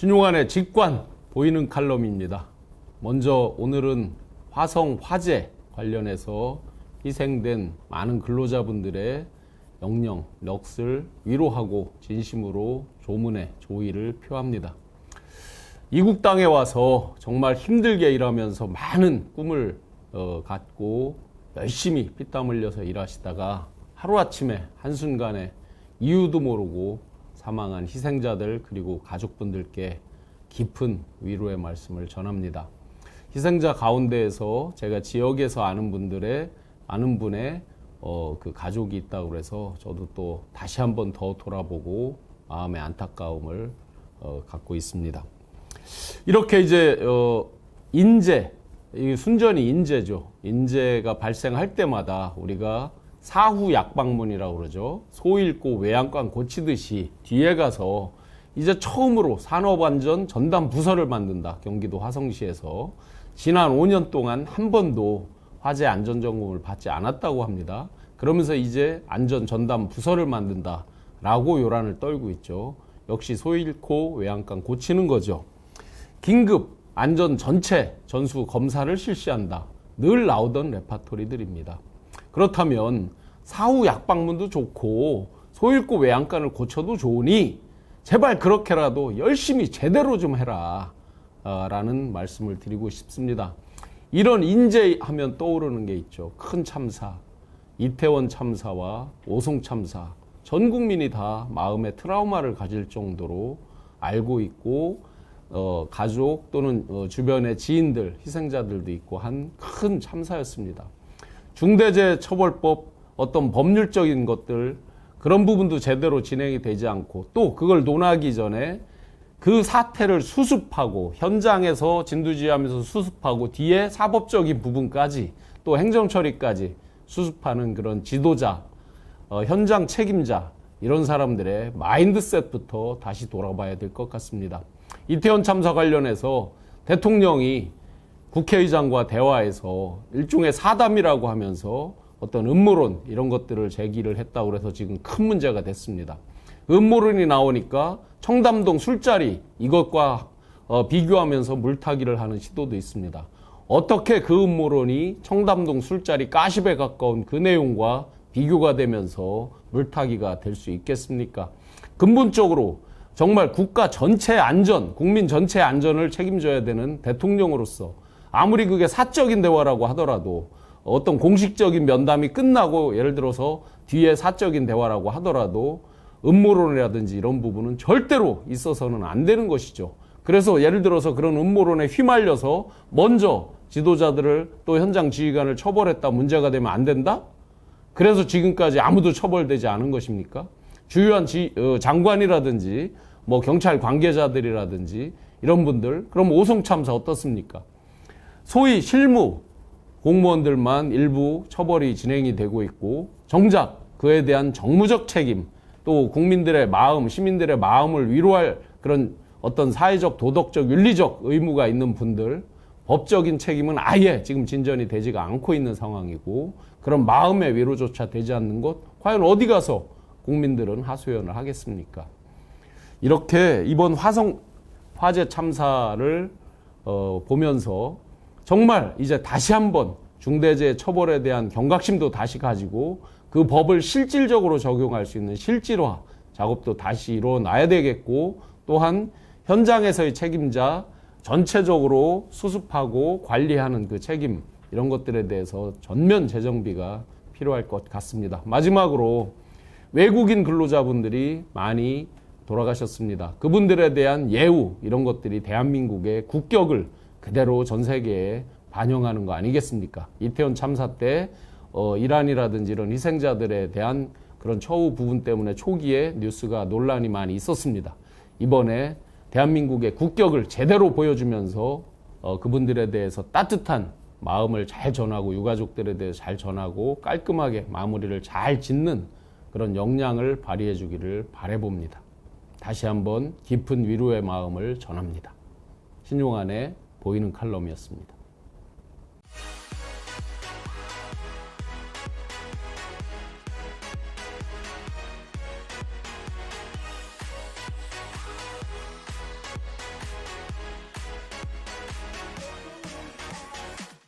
신용환의 직관 보이는 칼럼입니다. 먼저 오늘은 화성 화재 관련해서 희생된 많은 근로자분들의 영령, 넋을 위로하고 진심으로 조문의 조의를 표합니다. 이국 땅에 와서 정말 힘들게 일하면서 많은 꿈을 갖고 열심히 피땀 흘려서 일하시다가 하루아침에 한순간에 이유도 모르고 사망한 희생자들 그리고 가족분들께 깊은 위로의 말씀을 전합니다. 희생자 가운데에서 제가 지역에서 아는 분의 그 가족이 있다고 해서 저도 또 다시 한번 더 돌아보고 마음의 안타까움을 갖고 있습니다. 이렇게 이제 인재, 순전히 인재죠. 인재가 발생할 때마다 우리가 사후 약방문이라고 그러죠. 소 잃고 외양간 고치듯이 뒤에 가서 이제 처음으로 산업안전 전담 부서를 만든다. 경기도 화성시에서 지난 5년 동안 한 번도 화재 안전점검을 받지 않았다고 합니다. 그러면서 이제 안전 전담 부서를 만든다라고 요란을 떨고 있죠. 역시 소 잃고 외양간 고치는 거죠. 긴급 안전 전체 전수 검사를 실시한다. 늘 나오던 레파토리들입니다. 그렇다면 사후 약방문도 좋고 소 잃고 외양간을 고쳐도 좋으니 제발 그렇게라도 열심히 제대로 좀 해라 라는 말씀을 드리고 싶습니다. 이런 인재하면 떠오르는 게 있죠. 큰 참사, 이태원 참사와 오송 참사, 전 국민이 다 마음에 트라우마를 가질 정도로 알고 있고 가족 또는 주변의 지인들, 희생자들도 있고 한 큰 참사였습니다. 중대재해처벌법 어떤 법률적인 것들 그런 부분도 제대로 진행이 되지 않고 또 그걸 논하기 전에 그 사태를 수습하고 현장에서 진두지휘하면서 수습하고 뒤에 사법적인 부분까지 또 행정처리까지 수습하는 그런 지도자, 현장 책임자 이런 사람들의 마인드셋부터 다시 돌아봐야 될 것 같습니다. 이태원 참사 관련해서 대통령이 국회의장과 대화해서 일종의 사담이라고 하면서 어떤 음모론 이런 것들을 제기를 했다고 해서 지금 큰 문제가 됐습니다. 음모론이 나오니까 청담동 술자리 이것과 비교하면서 물타기를 하는 시도도 있습니다. 어떻게 그 음모론이 청담동 술자리 가십에 가까운 그 내용과 비교가 되면서 물타기가 될 수 있겠습니까? 근본적으로 정말 국가 전체 안전, 국민 전체 안전을 책임져야 되는 대통령으로서 아무리 그게 사적인 대화라고 하더라도 어떤 공식적인 면담이 끝나고 예를 들어서 뒤에 사적인 대화라고 하더라도 음모론이라든지 이런 부분은 절대로 있어서는 안 되는 것이죠. 그래서 예를 들어서 그런 음모론에 휘말려서 먼저 지도자들을 또 현장 지휘관을 처벌했다 문제가 되면 안 된다? 그래서 지금까지 아무도 처벌되지 않은 것입니까? 주요한 장관이라든지 뭐 경찰 관계자들이라든지 이런 분들 그럼 오송 참사 어떻습니까? 소위 실무 공무원들만 일부 처벌이 진행이 되고 있고 정작 그에 대한 정무적 책임 또 국민들의 마음, 시민들의 마음을 위로할 그런 어떤 사회적, 도덕적, 윤리적 의무가 있는 분들 법적인 책임은 아예 지금 진전이 되지가 않고 있는 상황이고 그런 마음의 위로조차 되지 않는 것 과연 어디 가서 국민들은 하소연을 하겠습니까? 이렇게 이번 화성 화재 참사를 보면서 정말 이제 다시 한번 중대재해 처벌에 대한 경각심도 다시 가지고 그 법을 실질적으로 적용할 수 있는 실질화 작업도 다시 이루어놔야 되겠고 또한 현장에서의 책임자 전체적으로 수습하고 관리하는 그 책임 이런 것들에 대해서 전면 재정비가 필요할 것 같습니다. 마지막으로 외국인 근로자분들이 많이 돌아가셨습니다. 그분들에 대한 예우 이런 것들이 대한민국의 국격을 그대로 전 세계에 반영하는 거 아니겠습니까? 이태원 참사 때 이란이라든지 이런 희생자들에 대한 그런 처우 부분 때문에 초기에 뉴스가 논란이 많이 있었습니다. 이번에 대한민국의 국격을 제대로 보여주면서 그분들에 대해서 따뜻한 마음을 잘 전하고 유가족들에 대해서 잘 전하고 깔끔하게 마무리를 잘 짓는 그런 역량을 발휘해 주기를 바라봅니다. 다시 한번 깊은 위로의 마음을 전합니다. 신용환의 보이는 칼럼이었습니다.